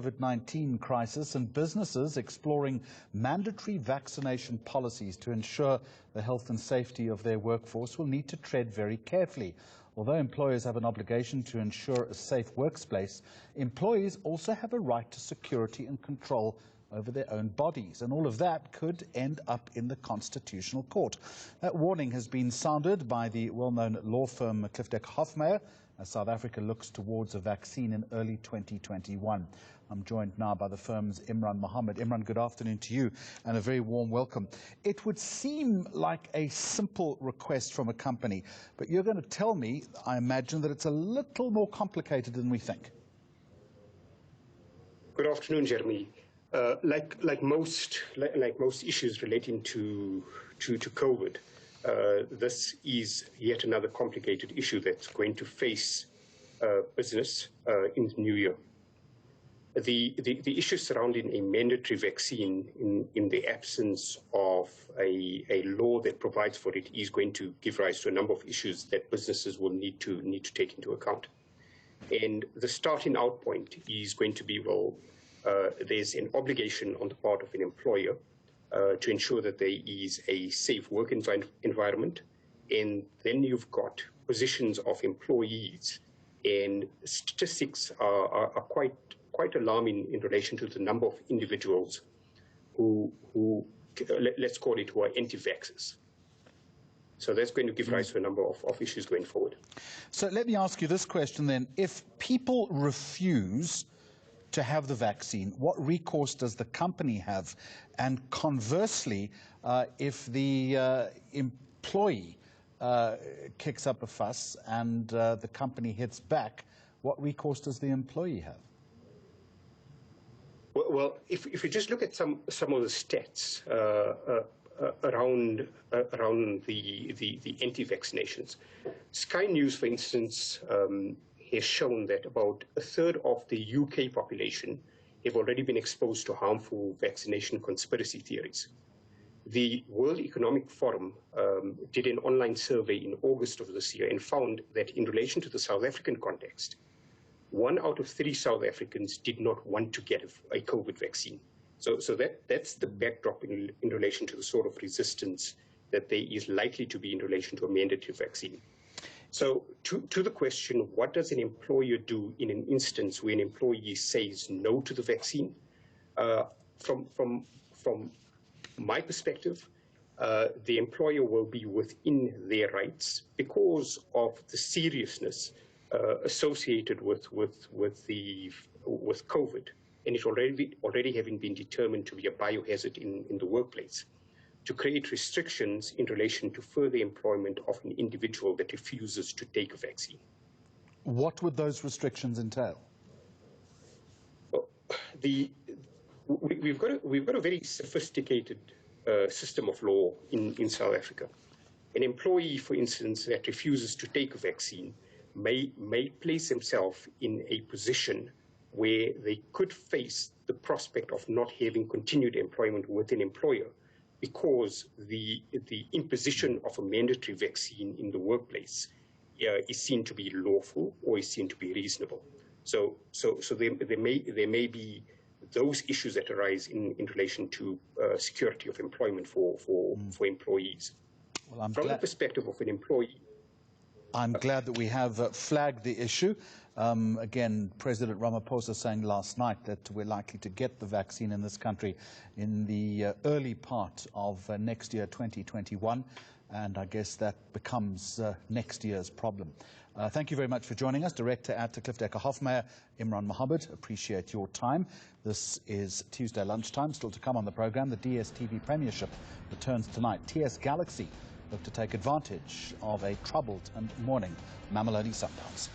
COVID-19 crisis and businesses exploring mandatory vaccination policies to ensure the health and safety of their workforce will need to tread very carefully. Although employers have an obligation to ensure a safe workplace, employees also have a right to security and control over their own bodies, and all of that could end up in the Constitutional Court. That warning has been sounded by the well-known law firm Cliffdeck-Hofmeyr as South Africa looks towards a vaccine in early 2021. I'm joined now by the firm's Imraan Mahomed. Imraan, good afternoon to you and a very warm welcome. It would seem like a simple request from a company, but you're going to tell me, I imagine, that it's a little more complicated than we think. Good afternoon, Jeremy. Like most issues relating to COVID, this is yet another complicated issue that's going to face business in the new year. The issue surrounding a mandatory vaccine in the absence of a law that provides for it is going to give rise to a number of issues that businesses will need to take into account. And the starting out point is going to be, well, there's an obligation on the part of an employer to ensure that there is a safe work environment, and then you've got positions of employees, and statistics are quite alarming in relation to the number of individuals who let's call it, who are anti-vaxxers. So that's going to give rise to a number of issues going forward. So let me ask you this question then. If people refuse to have the vaccine, what recourse does the company have? And conversely, if the employee kicks up a fuss and the company hits back, what recourse does the employee have? Well, if you just look at some of the stats around the anti-vaccinations, Sky News, for instance, has shown that about a third of the UK population have already been exposed to harmful vaccination conspiracy theories. The World Economic Forum did an online survey in August of this year and found that in relation to the South African context, 1 out of 3 South Africans did not want to get a COVID vaccine. So that's the backdrop in relation to the sort of resistance that there is likely to be in relation to a mandatory vaccine. So to the question, what does an employer do in an instance where an employee says no to the vaccine? From my perspective, the employer will be within their rights because of the seriousness associated with COVID, and it already having been determined to be a biohazard in the workplace, to create restrictions in relation to further employment of an individual that refuses to take a vaccine. What would those restrictions entail? Well, we've got a very sophisticated system of law in South Africa. An employee, for instance, that refuses to take a vaccine may place himself in a position where they could face the prospect of not having continued employment with an employer because the imposition of a mandatory vaccine in the workplace is seen to be lawful or is seen to be reasonable. So there may be those issues that arise in relation to security of employment for employees. Well, from the perspective of an employee, I'm glad that we have flagged the issue. Again, President Ramaphosa saying last night that we're likely to get the vaccine in this country in the early part of next year, 2021, and I guess that becomes next year's problem. Thank you very much for joining us. Director at Cliffdeck-Hofmeyr, Imraan Mahomed, appreciate your time. This is Tuesday Lunchtime. Still to come on the program, the DStv Premiership returns tonight. TS Galaxy look to take advantage of a troubled and mourning Mamelodi Sundowns.